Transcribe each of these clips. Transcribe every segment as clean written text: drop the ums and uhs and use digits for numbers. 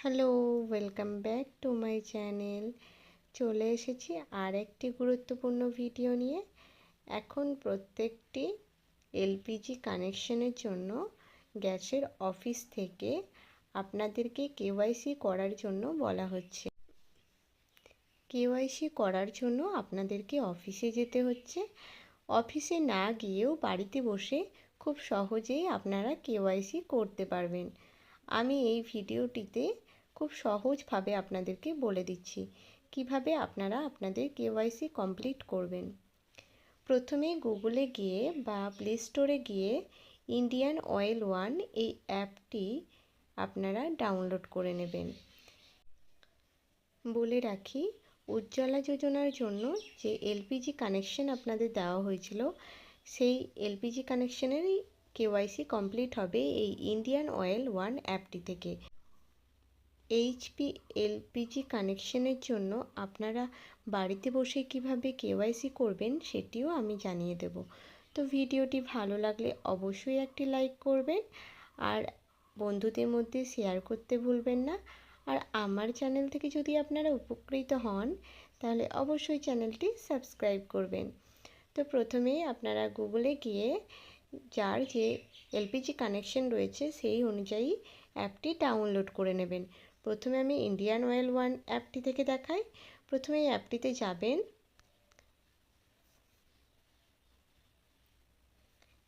Hello, welcome back to my channel. চলে এসেছি আর একটি গুরুত্বপূর্ণ ভিডিও নিয়ে। এখন প্রত্যেকটি এলপিজি কানেকশনের জন্য গ্যাসের অফিস থেকে আপনাদেরকে কেওয়াইসি করার জন্য বলা হচ্ছে। কেওয়াইসি করার জন্য আপনাদেরকে অফিসে যেতে হচ্ছে। অফিসে না গিয়েও বাড়িতে বসে খুব সহজেই আপনারা কেওয়াইসি করতে পারবেন। আমি এই ভিডিওটিতে খুব সহজভাবে আপনাদেরকে বলে দিচ্ছি কিভাবে আপনারা আপনাদের কেওয়াইসি কমপ্লিট করবেন। প্রথমে গুগলে গিয়ে বা প্লে স্টোরে গিয়ে ইন্ডিয়ান অয়েল ওয়ান এই অ্যাপটি আপনারা ডাউনলোড করে নেবেন। বলে রাখি, উজ্জ্বলা যোজনার জন্য যে এলপিজি কানেকশন আপনাদের দেওয়া হয়েছিল, সেই এলপিজি কানেকশনেরই কেওয়াইসি কমপ্লিট হবে এই ইন্ডিয়ান অয়েল ওয়ান অ্যাপটি থেকে। এইচপি এলপিজি কানেকশনের জন্য আপনারা বাড়িতে বসে কিভাবে কেওয়াইসি করবেন সেটিও আমি জানিয়ে দেব। তো ভিডিওটি ভালো লাগলে অবশ্যই একটি লাইক করবেন আর বন্ধুদের মধ্যে শেয়ার করতে ভুলবেন না। আর আমার চ্যানেল থেকে যদি আপনারা উপকৃত হন তাহলে অবশ্যই চ্যানেলটি সাবস্ক্রাইব করবেন। তো প্রথমেই আপনারা গুগলে গিয়ে যার যে এলপিজি কানেকশন রয়েছে সেই অনুযায়ী অ্যাপটি ডাউনলোড করে নেবেন। প্রথমে আমি ইন্ডিয়ান অয়েল ওয়ান অ্যাপটি থেকে দেখাই। প্রথমে এই অ্যাপটিতে যাবেন,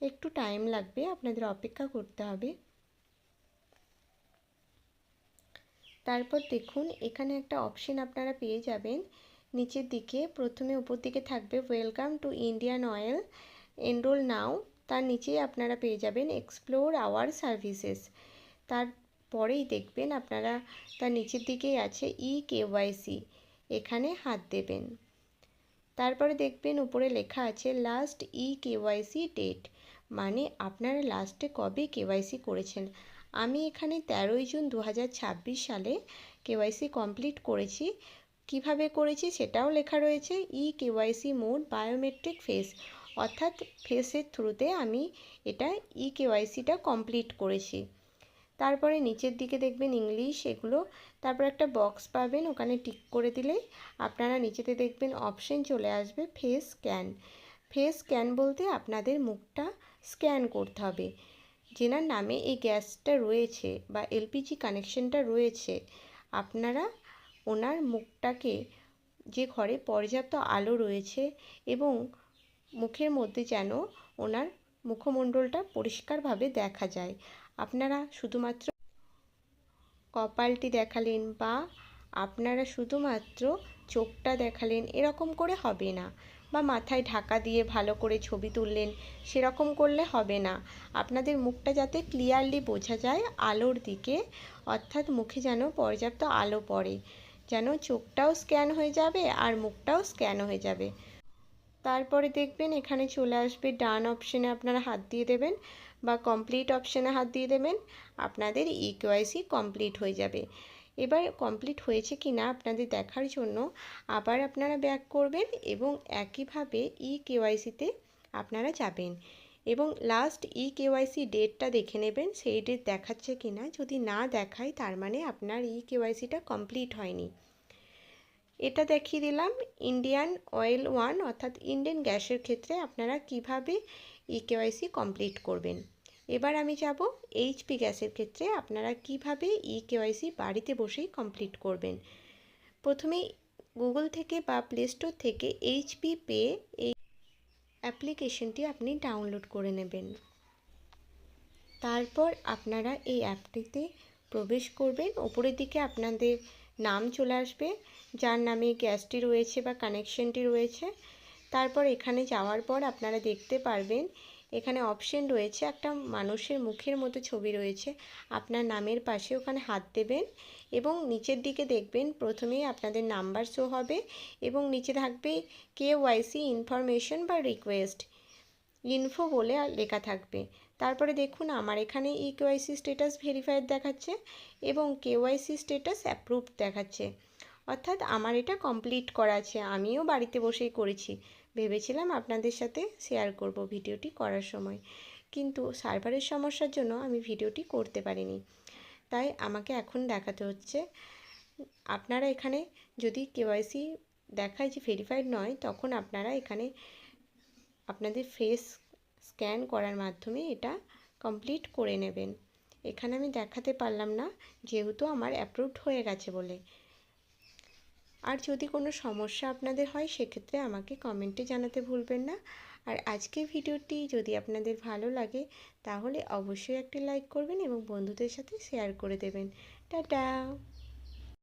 একটু টাইম লাগবে, আপনাদের অপেক্ষা করতে হবে। তারপর দেখুন এখানে একটা অপশন আপনারা পেয়ে যাবেন নিচের দিকে। প্রথমে উপর দিকে থাকবে welcome to Indian Oil, enrol now. তার নিচেই আপনারা পেয়ে যাবেন এক্সপ্লোর আওয়ার সার্ভিসেস। তারপরেই দেখবেন আপনারা তার নিচের দিকেই আছে কেওয়াইসি, এখানে হাত দেবেন। তারপরে দেখবেন উপরে লেখা আছে লাস্ট কেওয়াইসি ডেট, মানে আপনারা লাস্টে কবে কেওয়াইসি করেছেন। আমি এখানে 13 জুন 2026 সালে কেওয়াইসি কমপ্লিট করেছি। কিভাবে করেছি সেটাও লেখা রয়েছে। কেওয়াইসি মোড বায়োমেট্রিক ফেস, অর্থাৎ ফেসের থ্রুতে আমি এটা কেওয়াইসিটা কমপ্লিট করেছি। তারপরে নিচের দিকে দেখবেন ইংলিশ এগুলো, তারপর একটা বক্স পাবেন, ওখানে টিক করে দিলেই আপনারা নিচেতে দেখবেন অপশন চলে আসবে ফেস স্ক্যান। ফেস স্ক্যান বলতে আপনাদের মুখটা স্ক্যান করতে হবে। যেনার নামে এই গ্যাসটা রয়েছে বা এলপিজি কানেকশনটা রয়েছে, আপনারা ওনার মুখটাকে, যে ঘরে পর্যাপ্ত আলো রয়েছে এবং মুখের মধ্যে যেন ওনার মুখমণ্ডলটা পরিষ্কারভাবে দেখা যায়, আপনারা শুধুমাত্র কপালটি দেখালেন বা আপনারা শুধুমাত্র চোখটা দেখালেন এরকম করে হবে না, বা মাথায় ঢাকা দিয়ে ভালো করে ছবি তুললেন সেরকম করলে হবে না। আপনাদের মুখটা যাতে ক্লিয়ারলি বোঝা যায় আলোর দিকে, অর্থাৎ মুখে যেন পর্যাপ্ত আলো পড়ে, যেন চোখটাও স্ক্যান হয়ে যাবে আর মুখটাও স্ক্যান হয়ে যাবে। তারপরে দেখবেন এখানে চলে আসবে ডান অপশানে আপনারা হাত দিয়ে দেবেন বা কমপ্লিট অপশানে হাত দিয়ে দেবেন, আপনাদের কেওয়াইসি কমপ্লিট হয়ে যাবে। এবার কমপ্লিট হয়েছে কি না আপনাদের দেখার জন্য আবার আপনারা ব্যাক করবেন এবং একইভাবে কেওয়াইসিতে আপনারা যাবেন এবং লাস্ট কেওয়াইসি ডেটটা দেখে নেবেন সেই ডেট দেখাচ্ছে কি না। যদি না দেখায় তার মানে আপনার কেওয়াইসিটা কমপ্লিট হয়নি। এটা দেখিয়ে দিলাম ইন্ডিয়ান অয়েল ওয়ান অর্থাৎ ইন্ডিয়ান গ্যাসের ক্ষেত্রে আপনারা কিভাবে কেওয়াইসি কমপ্লিট করবেন। এবার আমি যাব এইচপি গ্যাসের ক্ষেত্রে আপনারা কিভাবে কেওয়াইসি বাড়িতে বসেই কমপ্লিট করবেন। প্রথমেই গুগল থেকে বা প্লে স্টোর থেকে এইচপি পে এই অ্যাপ্লিকেশনটি আপনি ডাউনলোড করে নেবেন। তারপর আপনারা এই অ্যাপটিতে প্রবেশ করবেন। ওপরের দিকে আপনাদের নাম চলে আসবে, যার নামে গ্যাসটি রয়েছে বা কানেকশনটি রয়েছে। তারপর এখানে যাওয়ার পর আপনারা দেখতে পারবেন এখানে অপশন রয়েছে, একটা মানুষের মুখের মতো ছবি রয়েছে, আপনার নামের পাশে ওখানে হাত দেবেন এবং নিচের দিকে দেখবেন প্রথমেই আপনাদের নাম্বার শো হবে এবং নিচে থাকবে কেওয়াইসি ইনফরমেশন বা রিকোয়েস্ট ইনফো বলে লেখা থাকবে। তারপরে দেখুন আমার এখানে কেওয়াইসি স্ট্যাটাস ভেরিফাইড দেখাচ্ছে এবং কেওয়াইসি স্ট্যাটাস অ্যাপ্রুভড দেখাচ্ছে, অর্থাৎ আমার এটা কমপ্লিট করা আছে। আমিও বাড়িতে বসেই করেছি, ভেবেছিলাম আপনাদের সাথে শেয়ার করব ভিডিওটি করার সময়, কিন্তু সার্ভারের সমস্যার জন্য আমি ভিডিওটি করতে পারিনি। তাই আমাকে এখন দেখাতে হচ্ছে। আপনারা এখানে যদি কেওয়াইসি দেখায় যে ভেরিফাইড নয়, তখন আপনারা এখানে আপনাদের ফেস স্ক্যান করার মাধ্যমে এটা কমপ্লিট করে নেবেন। এখানে আমি দেখাতে পারলাম না যেহেতু আমার অ্যাপ্রুভড হয়ে গেছে বলে। আর যদি কোনো সমস্যা আপনাদের হয় সেক্ষেত্রে আমাকে কমেন্টে জানাতে ভুলবেন না। আর আজকের ভিডিওটি যদি আপনাদের ভালো লাগে তাহলে অবশ্যই একটি লাইক করবেন এবং বন্ধুদের সাথে শেয়ার করে দেবেন। টাটা।